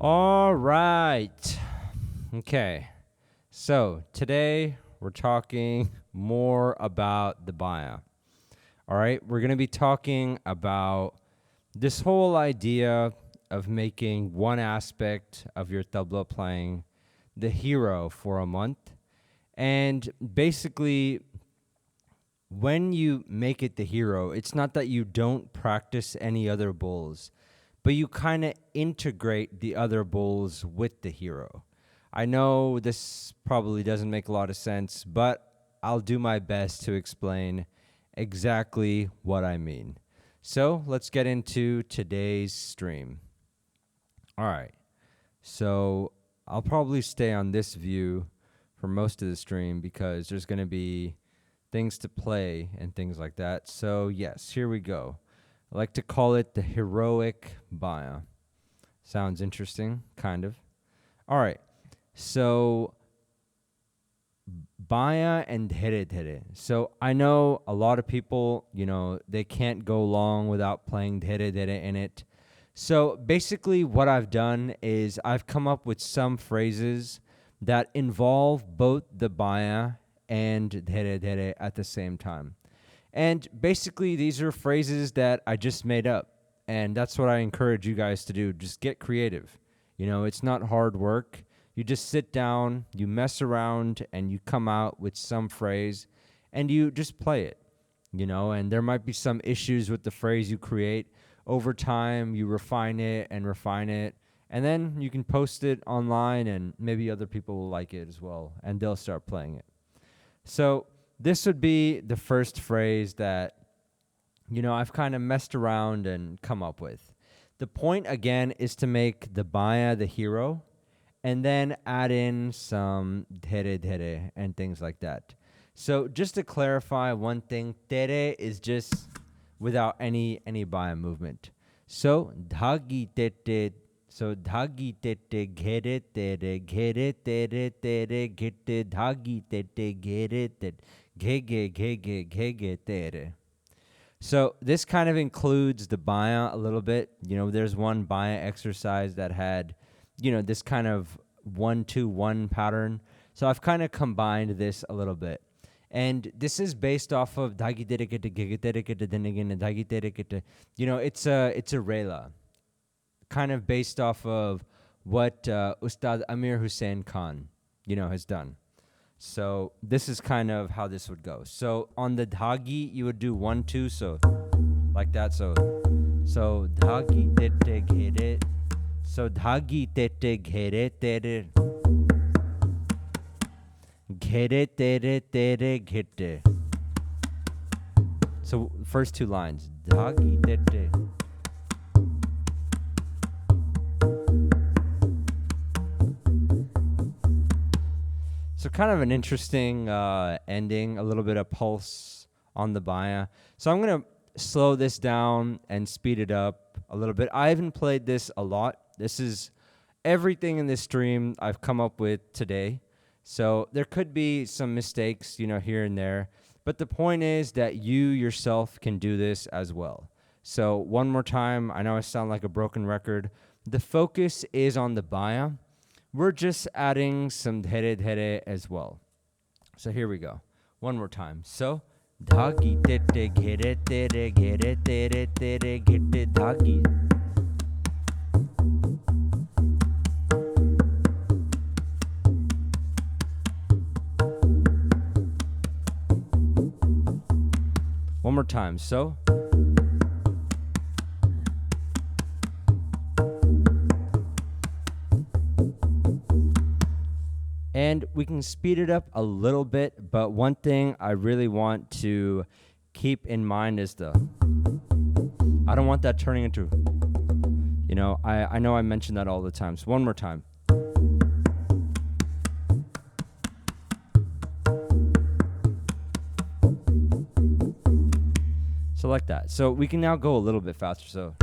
All right. Okay. So today we're talking more about the Baya. All right. We're going to be talking about this whole idea of making one aspect of your tabla playing the hero for a month. And basically, when you make it the hero, it's not that you don't practice any other bowls, but you kind of integrate the other bowls with the hero. I know this probably doesn't make a lot of sense, but I'll do my best to explain exactly what I mean. So let's get into today's stream. All right. So I'll probably stay on this view for most of the stream because there's going to be things to play and things like that. So yes, here we go. I like to call it the Heroic Bayan. Sounds interesting, kind of. All right. So Baya and Dhere. So I know a lot of people, they can't go long without playing Dhere in it. So basically what I've done is I've come up with some phrases that involve both the Baya and Dhere at the same time. And basically these are phrases that I just made up. And that's what I encourage you guys to do. Just get creative. It's not hard work. You just sit down, you mess around, and you come out with some phrase, and you just play it, and there might be some issues with the phrase you create. Over time, you refine it, and then you can post it online, and maybe other people will like it as well, and they'll start playing it. So this would be the first phrase that, I've kind of messed around and come up with. The point, again, is to make the Baya the hero, and then add in some dhere and things like that. So just to clarify one thing, tere is just without any Baya movement. So dhagi tete, ghere tere gitte dhagi tete ghere tet ghege tere. So this kind of includes the Baya a little bit. There's one Baya exercise that had this kind of 1-2-1 pattern. So I've kind of combined this a little bit. And this is based off of it's a rela, kind of based off of what Ustad Amir Hussain Khan, has done. So this is kind of how this would go. So on the dhagi, you would do 1-2, so like that. So dhagi tete ghere. So dhagi tete ghere tere gitte. So first two lines, dhagi tete. So kind of an interesting ending, a little bit of pulse on the Baya. So I'm going to slow this down and speed it up a little bit. I haven't played this a lot. This is everything in this stream I've come up with today. So there could be some mistakes, here and there. But the point is that you yourself can do this as well. So one more time, I know I sound like a broken record. The focus is on the Baya. We're just adding some dhere as well. So here we go. One more time. So dhagi tete ghere tere gitte dhagi. One more time. So and we can speed it up a little bit, but one thing I really want to keep in mind is I don't want that turning into, I know I mention that all the time. So one more time. So like that. So we can now go a little bit faster. So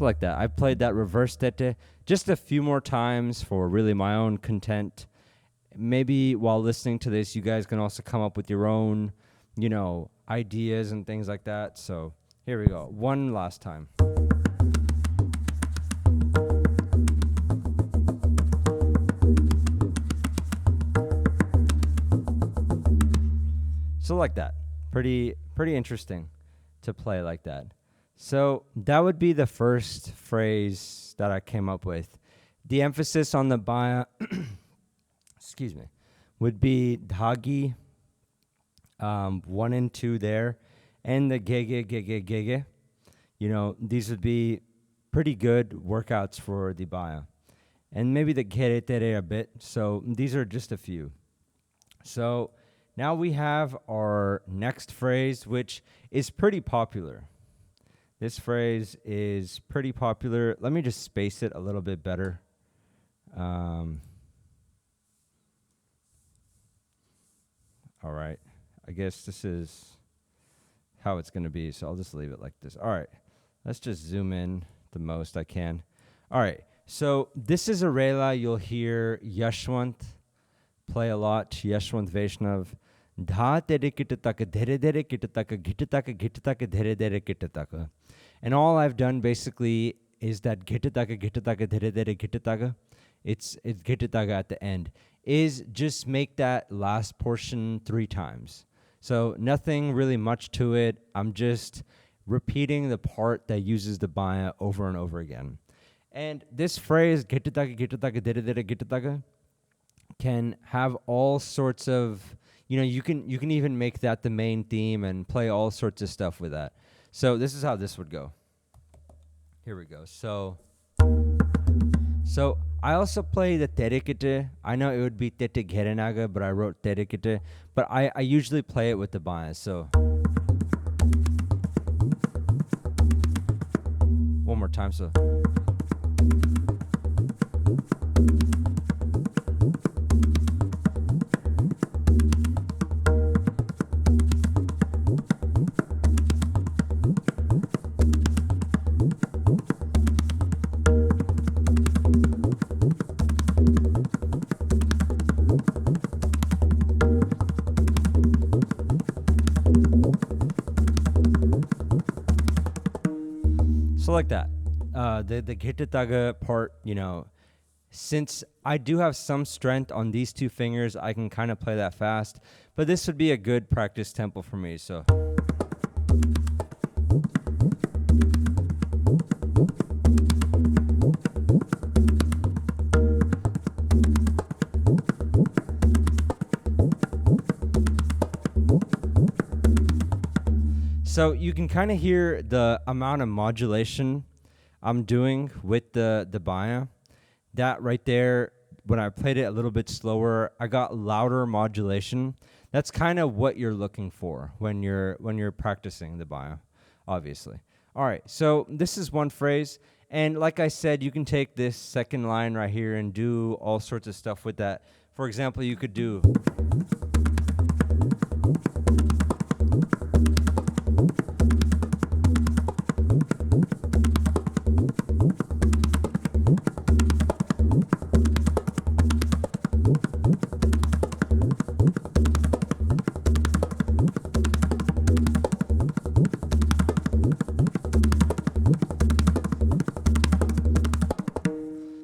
like that. I played that reverse tete just a few more times for really my own content. maybe while listening to this, you guys can also come up with your own, ideas and things like that. So here we go. One last time. So like that. Pretty interesting to play like that. So that would be the first phrase that I came up with. The emphasis on the baya, excuse me, would be dhagi, 1 and 2 there, and the gege, gege, gege. These would be pretty good workouts for the baya. And maybe the kere tere a bit. So these are just a few. So now we have our next phrase, which is pretty popular. This phrase is pretty popular. Let me just space it a little bit better. All right. I guess this is how it's going to be, so I'll just leave it like this. All right. Let's just zoom in the most I can. All right. So this is a rela you'll hear Yashwant play a lot. Yashwant Vaishnav. Dha tere kitataka, dhere dhere kitataka, gitataka, gitataka, dhere dhere kitataka. And all I've done basically is that gitataka, gitataka, dhere dhere gitataka. It's gitataka at the end. Is just make that last portion 3 times. So nothing really much to it. I'm just repeating the part that uses the baya over and over again. And this phrase, gitataka, gitataka, dhere dhere gitataka, can have all sorts of, you can even make that the main theme and play all sorts of stuff with that. So this is how this would go. Here we go. So I also play the terekite. I know it would be tete gerenaga, but I wrote terekite. But I usually play it with the bias. So one more time. So. So like that. The gitataga part, since I do have some strength on these 2 fingers, I can kind of play that fast. But this would be a good practice tempo for me. So. So you can kind of hear the amount of modulation I'm doing with the baya. That right there, when I played it a little bit slower, I got louder modulation. That's kind of what you're looking for when you're practicing the baya, obviously. All right, so this is one phrase. And like I said, you can take this second line right here and do all sorts of stuff with that. For example, you could do...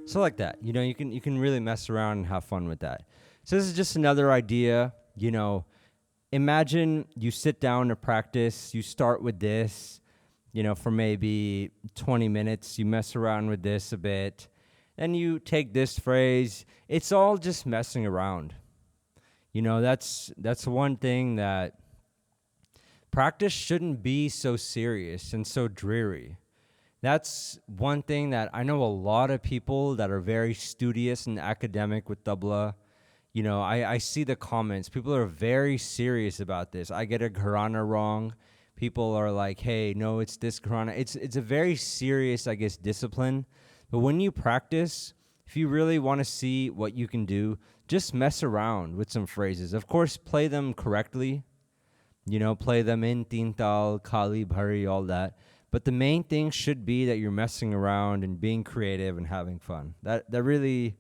So like that, you can really mess around and have fun with that. So this is just another idea, imagine you sit down to practice, you start with this, for maybe 20 minutes, you mess around with this a bit, then you take this phrase, it's all just messing around. That's one thing that practice shouldn't be so serious and so dreary. That's one thing that I know a lot of people that are very studious and academic with tabla. I see the comments. People are very serious about this. I get a gharana wrong. People are like, hey, no, it's this gharana. It's a very serious, I guess, discipline. But when you practice, if you really want to see what you can do, just mess around with some phrases. Of course, play them correctly. Play them in tintal, kali, bhari, all that. But the main thing should be that you're messing around and being creative and having fun. That really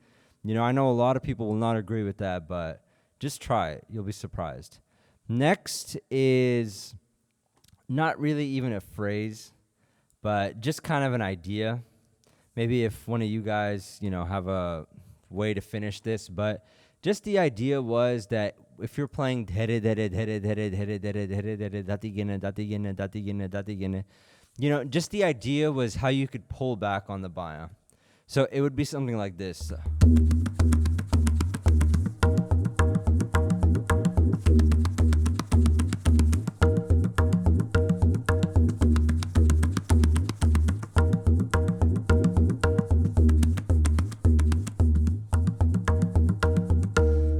I know a lot of people will not agree with that, but just try it. You'll be surprised. Next is not really even a phrase, but just kind of an idea. Maybe if one of you guys, have a way to finish this, but just the idea was that if you're playing just the idea was how you could pull back on the baya. So it would be something like this.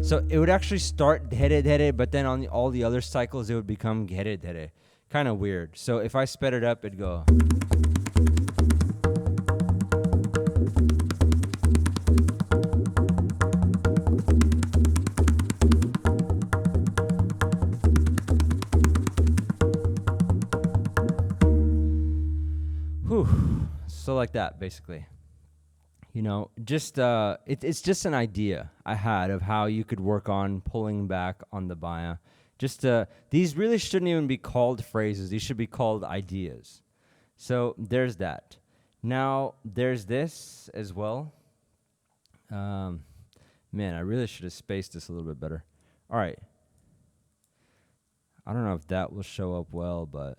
So it would actually start dhere, but then on all the other cycles, it would become dhere. Kind of weird. So if I sped it up, it'd go. Whew. So like that, basically. It's just an idea I had of how you could work on pulling back on the baya. These really shouldn't even be called phrases. These should be called ideas. So there's that. Now, there's this as well. Man, I really should have spaced this a little bit better. All right. I don't know if that will show up well, but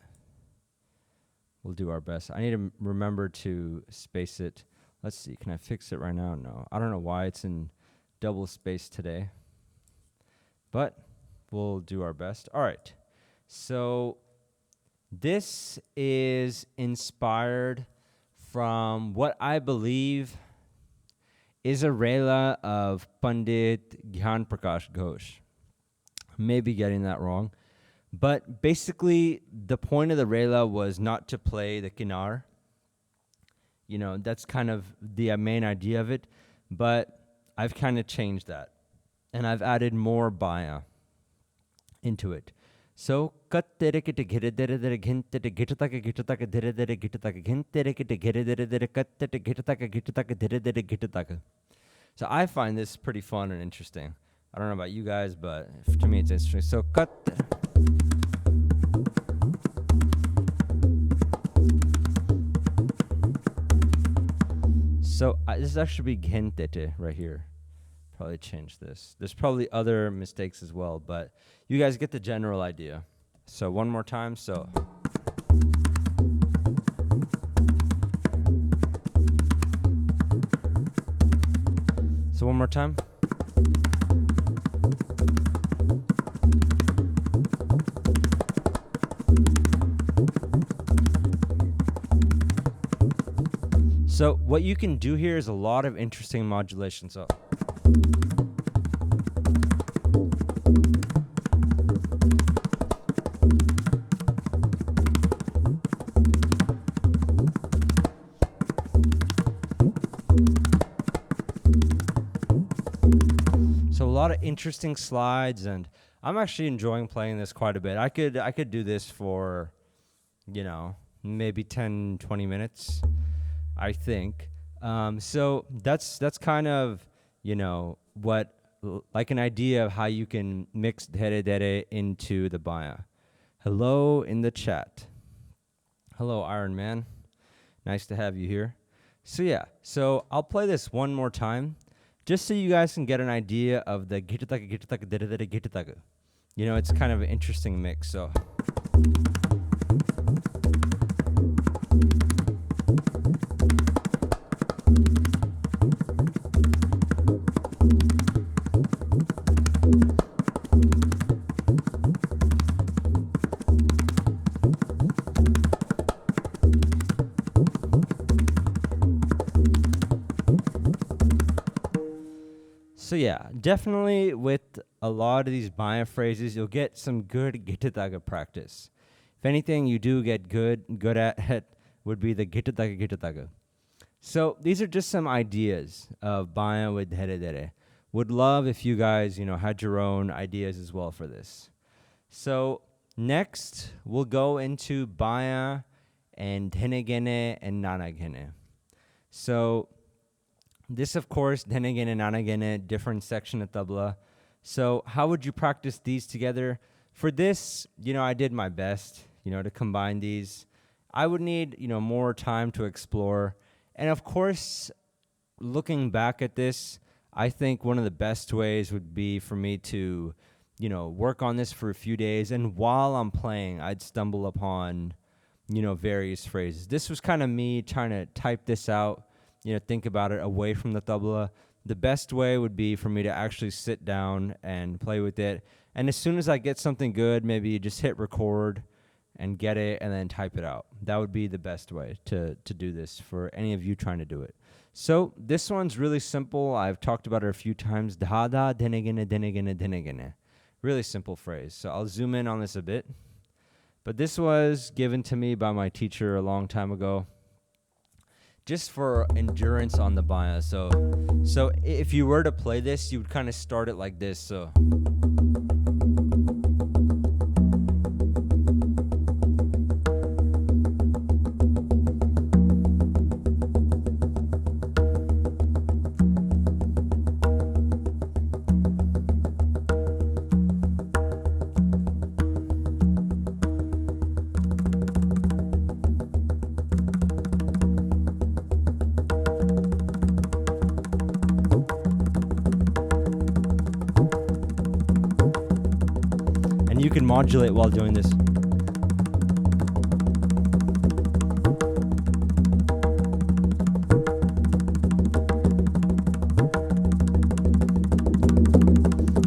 we'll do our best. I need to remember to space it. Let's see. Can I fix it right now? No. I don't know why it's in double space today, but we'll do our best. All right. So this is inspired from what I believe is a rela of Pandit Gyan Prakash Ghosh. Maybe getting that wrong. But basically, the point of the rela was not to play the kinar. That's kind of the main idea of it. But I've kind of changed that. And I've added more baya into it. So, so I find this pretty fun and interesting. I don't know about you guys, but to me it's interesting. So, this actually be gentete right here. Probably change this. There's probably other mistakes as well, but you guys get the general idea. So one more time. So one more time. So what you can do here is a lot of interesting modulation. So a lot of interesting slides, and I'm actually enjoying playing this quite a bit. I could do this for, maybe 10, 20 minutes. I think. So that's kind of, what, like an idea of how you can mix dere dere into the baya. Hello in the chat. Hello, Iron Man. Nice to have you here. So I'll play this one more time, just so you guys can get an idea of the gitutaka gitutaka dere dere gitutaka. It's kind of an interesting mix, so. So definitely with a lot of these baya phrases, you'll get some good gitutaga practice. If anything you do get good at it would be the gitutaga. So these are just some ideas of baya with dere dere. Would love if you guys, had your own ideas as well for this. So next we'll go into baya and henegene and nanagene. So This, of course, dhenegene, nanagene, different section of tabla. So how would you practice these together? For this, I did my best, to combine these. I would need, more time to explore. And of course, looking back at this, I think one of the best ways would be for me to, work on this for a few days. And while I'm playing, I'd stumble upon, various phrases. This was kind of me trying to type this out, think about it away from the tabla. The best way would be for me to actually sit down and play with it. And as soon as I get something good, maybe you just hit record and get it and then type it out. That would be the best way to do this for any of you trying to do it. So this one's really simple. I've talked about it a few times. Dada, denegene, denegene, denegene. Really simple phrase. So I'll zoom in on this a bit. But this was given to me by my teacher a long time ago, just for endurance on the bayan. So if you were to play this, you would kind of start it like this. So. You can modulate while doing this.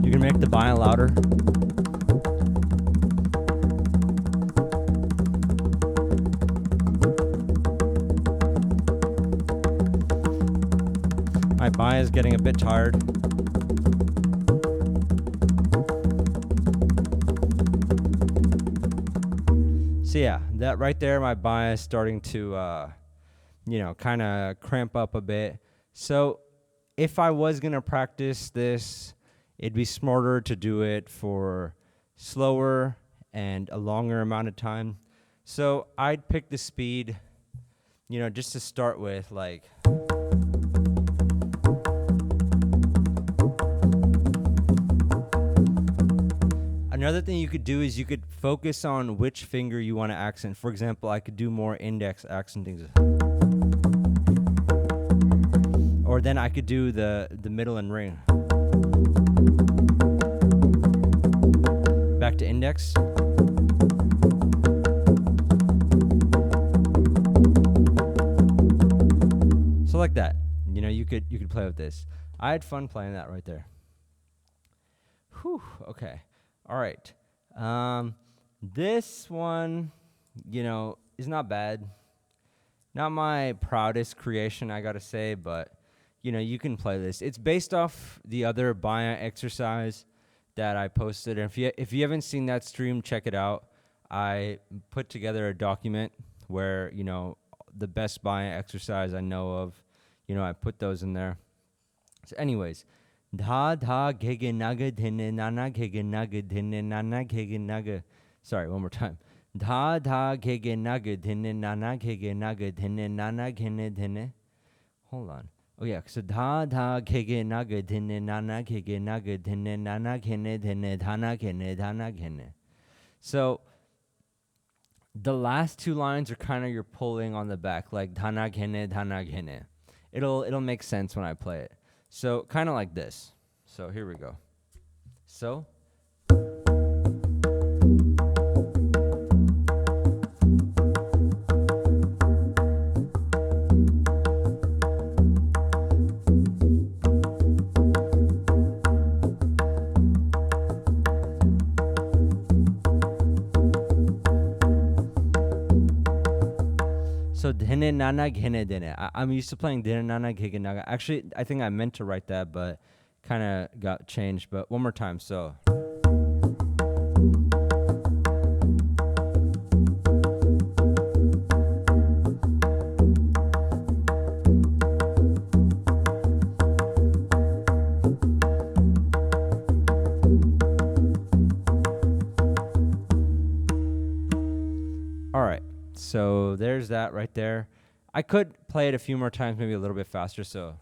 You can make the bayan louder. My bayan is getting a bit tired. So yeah, that right there, my bayan is starting to, kind of cramp up a bit. So if I was going to practice this, it'd be smarter to do it for slower and a longer amount of time. So I'd pick the speed, just to start with, like... Another thing you could do is you could focus on which finger you want to accent. For example, I could do more index accenting. Or then I could do the middle and ring. Back to index. So like that. You could play with this. I had fun playing that right there. Whew, okay. All right. This one, is not bad. Not my proudest creation, I gotta say, but, you can play this. It's based off the other bayan exercise that I posted. And if you haven't seen that stream, check it out. I put together a document where, the best bayan exercise I know of, I put those in there. So anyways, dha dha gege naga dhine nana gege naga dhine nana gege naga. Sorry, one more time. Dha dha gege naga dhine nana gege naga dhine nana gene dhine. Hold on. Oh yeah, so dha dha gege naga dhine nana gege naga dhine nana gene dhine dhana gene. So the last two lines are kind of you're pulling on the back, like dhana gene. It'll make sense when I play it. So kind of like this. So here we go. So. So dhine nana ghene dene. I'm used to playing dhine nana ghege naga. Actually, I think I meant to write that, but kind of got changed. But one more time. So. All right. So there's that right there. I could play it a few more times, maybe a little bit faster. So.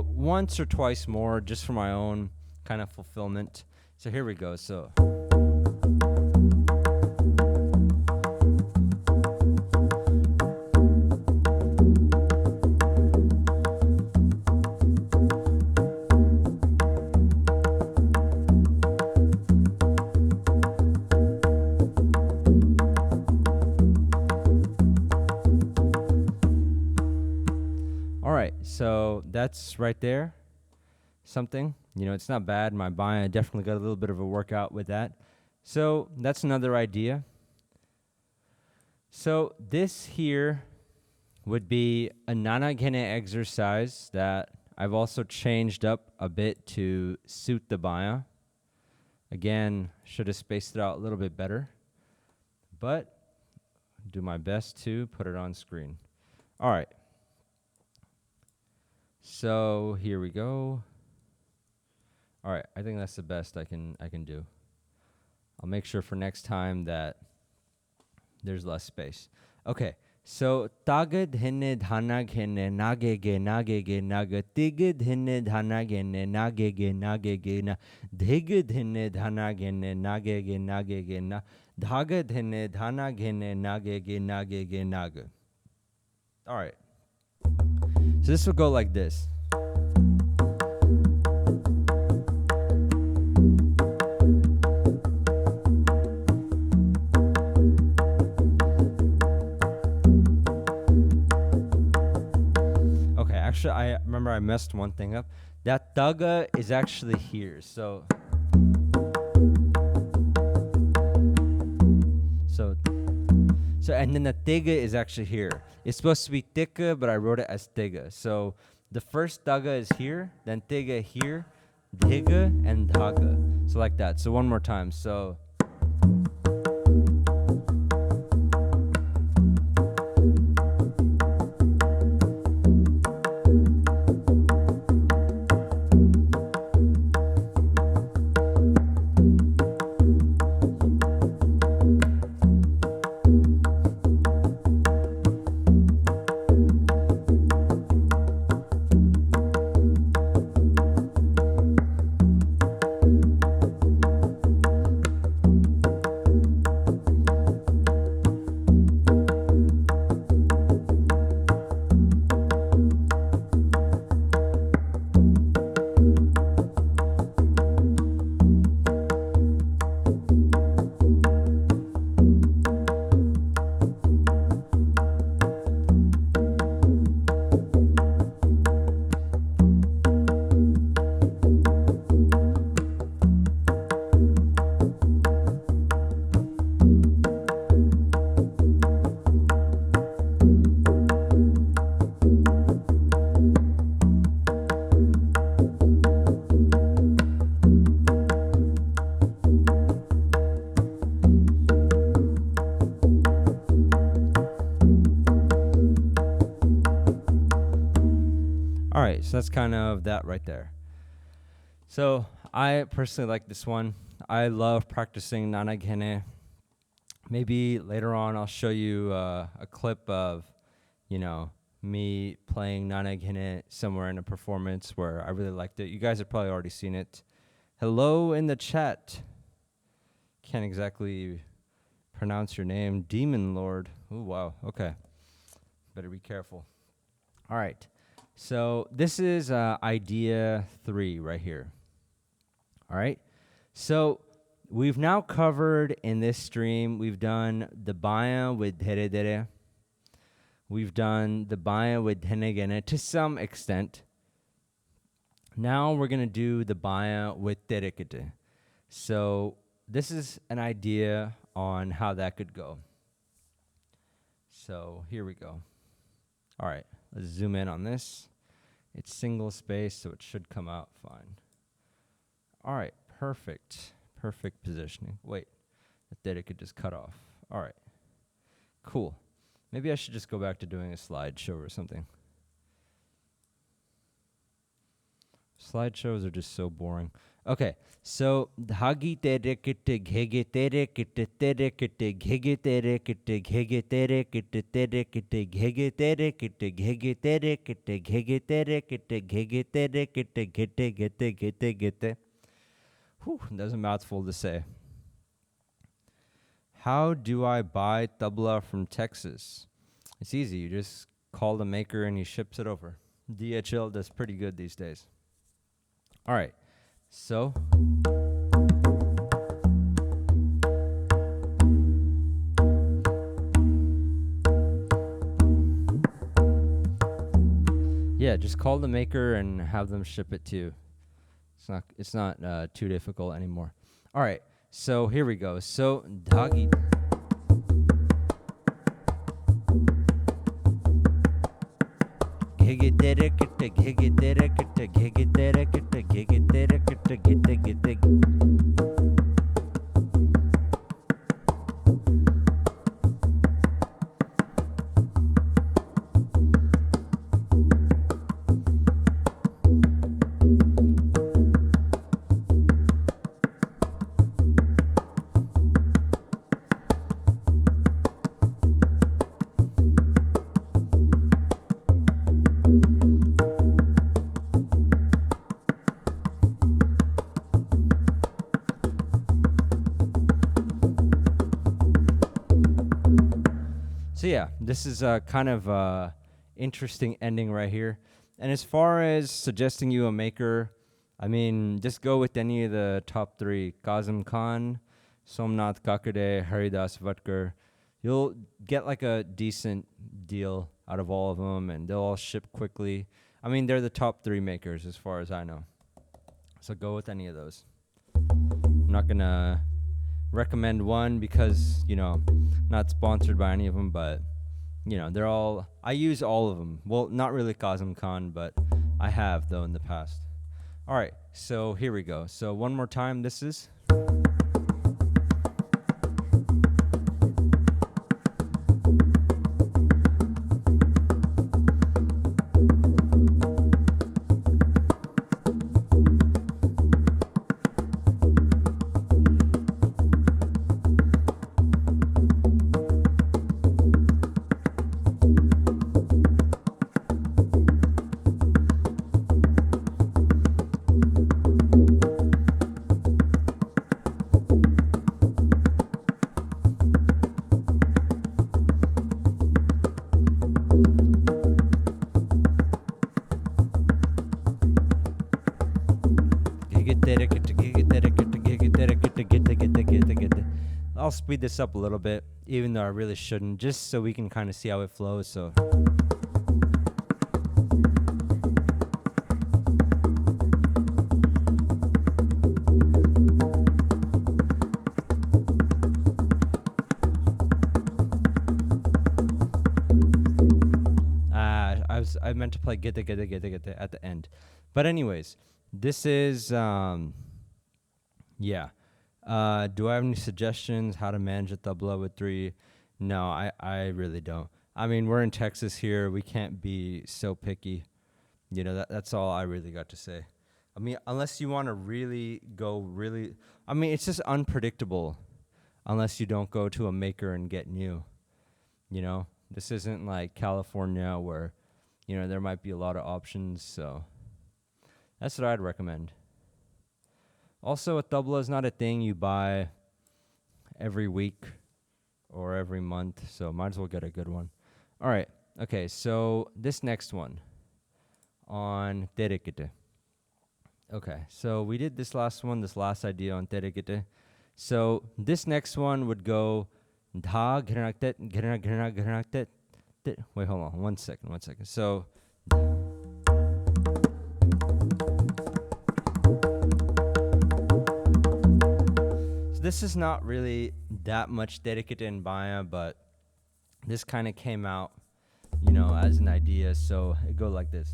once or twice more just for my own kind of fulfillment. So here we go. So all right, so that's right there. Something, it's not bad. My Bayan definitely got a little bit of a workout with that. So that's another idea. So this here would be a nanagene exercise that I've also changed up a bit to suit the Bayan. Again, should have spaced it out a little bit better, but do my best to put it on screen. All right. So here we go. All right, I think that's the best I can do. I'll make sure for next time that there's less space. Okay, so tagad hine dhanagene nagege nagege naga tigid hine dhanagene nagege nagege na dhigid hine dhanagene nagege nagege na dhagad hine dhanagene nagege nagege naga. All right. So this will go like this. Actually, I remember I messed one thing up. That daga is actually here. So and then the tiga is actually here. It's supposed to be tika, but I wrote it as tiga. So the first daga is here, then tiga here, dhiga, and dhaga. So like that. So one more time. So all right, so that's kind of that right there. So I personally like this one. I love practicing nanagene. Maybe later on I'll show you a clip of, me playing nanagene somewhere in a performance where I really liked it. You guys have probably already seen it. Hello in the chat. Can't exactly pronounce your name. Demon Lord. Oh, wow. Okay. Better be careful. All right. So this is idea 3 right here. All right. So we've now covered in this stream, we've done the Bayan with dhere dhere. We've done the Bayan with dhenegene to some extent. Now we're going to do the Bayan with derekete. So this is an idea on how that could go. So here we go. All right, let's zoom in on this. It's single space, so it should come out fine. All right, perfect. Perfect positioning. Wait, the data could just cut off. All right, cool. Maybe I should just go back to doing a slideshow or something. Slideshows are just so boring. Okay, so dhagi tere kitte ghege tere kitte tere kitte ghege tere kitte ghege tere kitte tere kitte ghege tere kitte ghege tere kitte ghege tere kitte ghege tere kitte gete gete gete gete. Whew, that's a mouthful to say. How do I buy tabla from Texas? It's easy. You just call the maker and he ships it over. DHL does pretty good these days. All right, so yeah, just call the maker and have them ship it to you. It's not too difficult anymore. All right, so here we go. So doggy. So yeah, this is a kind of interesting ending right here. And as far as suggesting you a maker, I mean, just go with any of the top three: Kazim Khan, Somnath Kakade, Haridas Vatkar. You'll get like a decent deal out of all of them, and they'll all ship quickly. I mean, they're the top three makers as far as I know. So go with any of those. I'm not gonna recommend one because, not sponsored by any of them, but they're all, I use all of them. Well, not really Kazim Khan, but I have though in the past. All right, so here we go. So one more time, this is I'll speed this up a little bit, even though I really shouldn't, just so we can kind of see how it flows. So I meant to play get at the end. But anyways, this is yeah. Do I have any suggestions how to manage a tabla with three? No, I really don't. I mean, we're in Texas here. We can't be so picky. That's all I really got to say. I mean, unless you want to I mean, it's just unpredictable unless you don't go to a maker and get new. This isn't like California where, there might be a lot of options. So that's what I'd recommend. Also, a tabla is not a thing you buy every week or every month, so might as well get a good one. All right, okay, so this next one on terekete. Okay, so we did this last idea on terekete. So this next one would go dha ghiranaktet. Wait, hold on, one second. So this is not really that much terekete in Bayan, but this kind of came out, as an idea. So it go like this.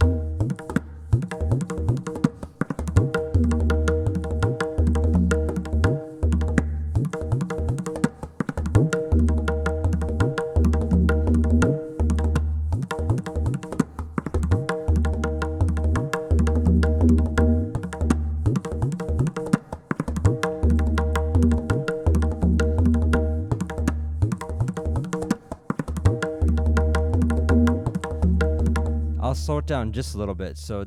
slow it down just a little bit. So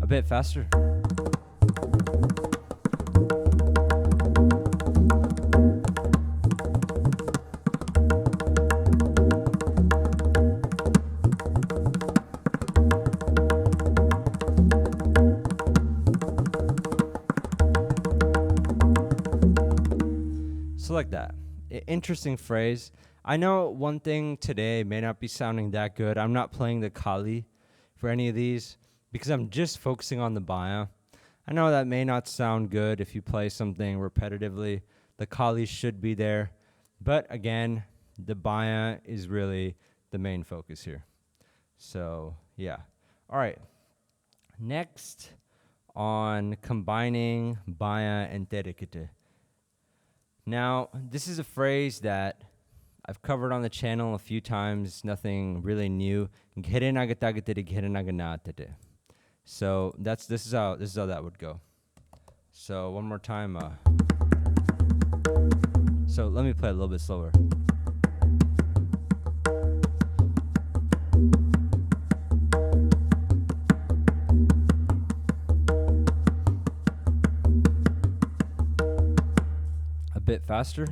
a bit faster. So like that. Interesting phrase. I know one thing today may not be sounding that good. I'm not playing the Kali for any of these because I'm just focusing on the Baya. I know that may not sound good if you play something repetitively. The Kali should be there. But again, the Baya is really the main focus here. So yeah. All right. Next on combining Baya and Terikite. Now, this is a phrase that I've covered on the channel a few times, nothing really new. So this is how that would go. So one more time. So let me play a little bit slower. A bit faster.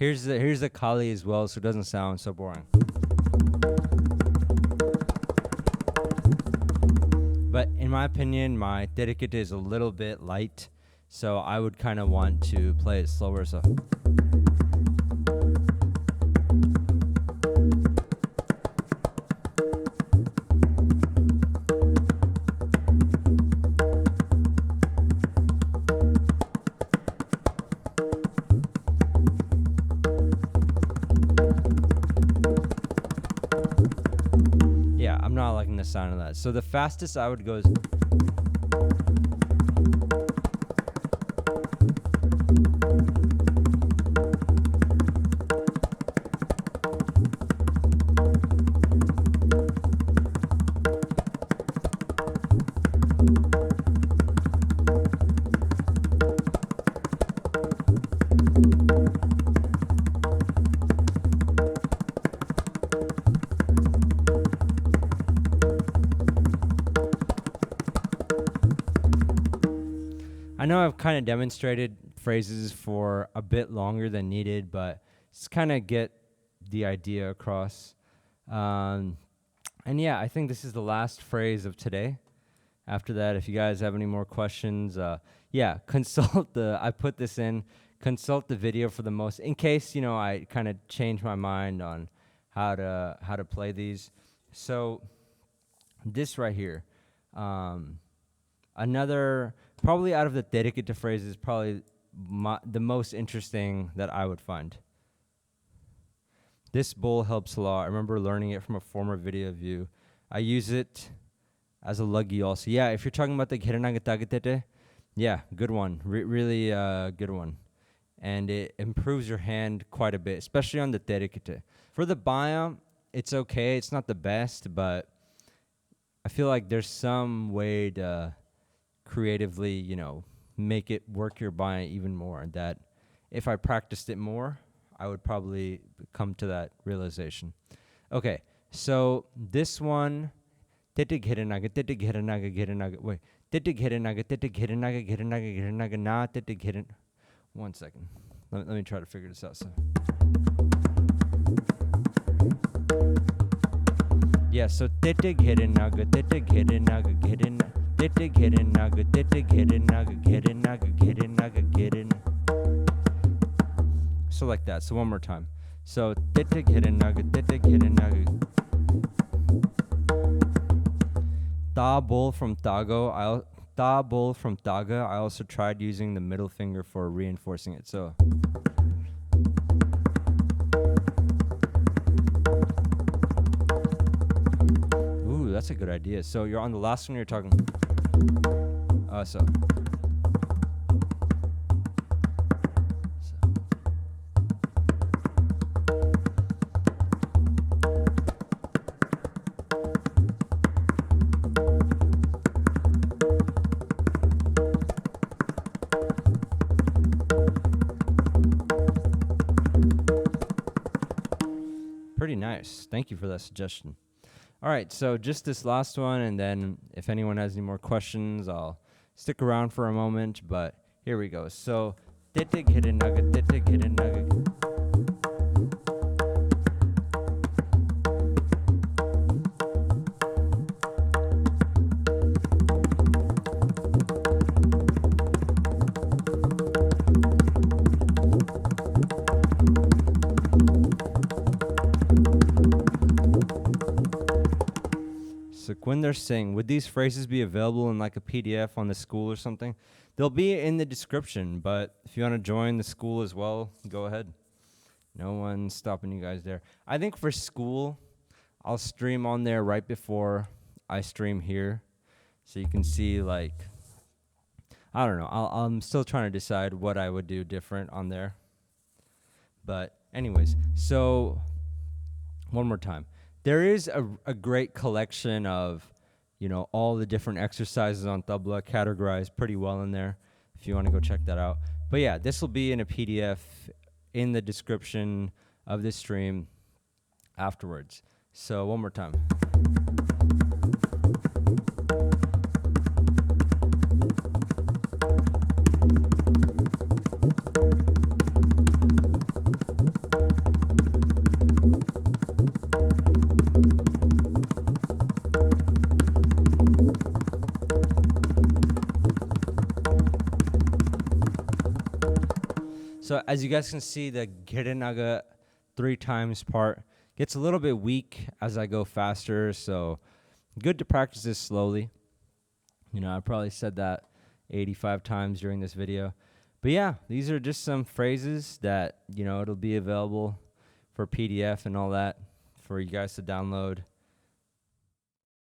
Here's the Kali as well, so it doesn't sound so boring. But in my opinion, my Terikite is a little bit light, so I would kind of want to play it slower. So. I'm not liking the sound of that. So the fastest I would go is I know I've kind of demonstrated phrases for a bit longer than needed, but just kind of get the idea across. And yeah, I think this is the last phrase of today. After that, if you guys have any more questions, yeah, I put this in, consult the video for the most, in case, I kind of change my mind on how to play these. So this right here, another, probably out of the Terikite phrases, probably the most interesting that I would find. This bowl helps a lot. I remember learning it from a former video view. I use it as a luggy also. Yeah, if you're talking about the Kiranagatatagitete, yeah, good one. Really good one. And it improves your hand quite a bit, especially on the Terikite. For the Baya, it's okay. It's not the best, but I feel like there's some way to creatively, make it work your Baya even more. That if I practiced it more, I would probably come to that realization. Okay, so this one, wait, one second. Let me try to figure this out. So. Yeah, so so like that. So one more time. So Da bull from Tago. Da bull from Taga. I also tried using the middle finger for reinforcing it. So that's a good idea. So you're on the last one. You're talking. So. Pretty nice. Thank you for that suggestion. All right, so just this last one, and then if anyone has any more questions, I'll stick around for a moment, but here we go. So, titig hit a nugget, titig hit a nugget. So when they're saying, would these phrases be available in like a PDF on the school or something? They'll be in the description, but if you want to join the school as well, go ahead. No one's stopping you guys there. I think for school, I'll stream on there right before I stream here. So you can see like, I don't know. I'm still trying to decide what I would do different on there. But anyways, so one more time. There is a great collection of, all the different exercises on tabla categorized pretty well in there if you want to go check that out. But yeah, this will be in a PDF in the description of this stream afterwards. So one more time. So as you guys can see, the Girenaga 3 times part gets a little bit weak as I go faster, so good to practice this slowly. I probably said that 85 times during this video. But yeah, these are just some phrases that, it'll be available for PDF and all that for you guys to download.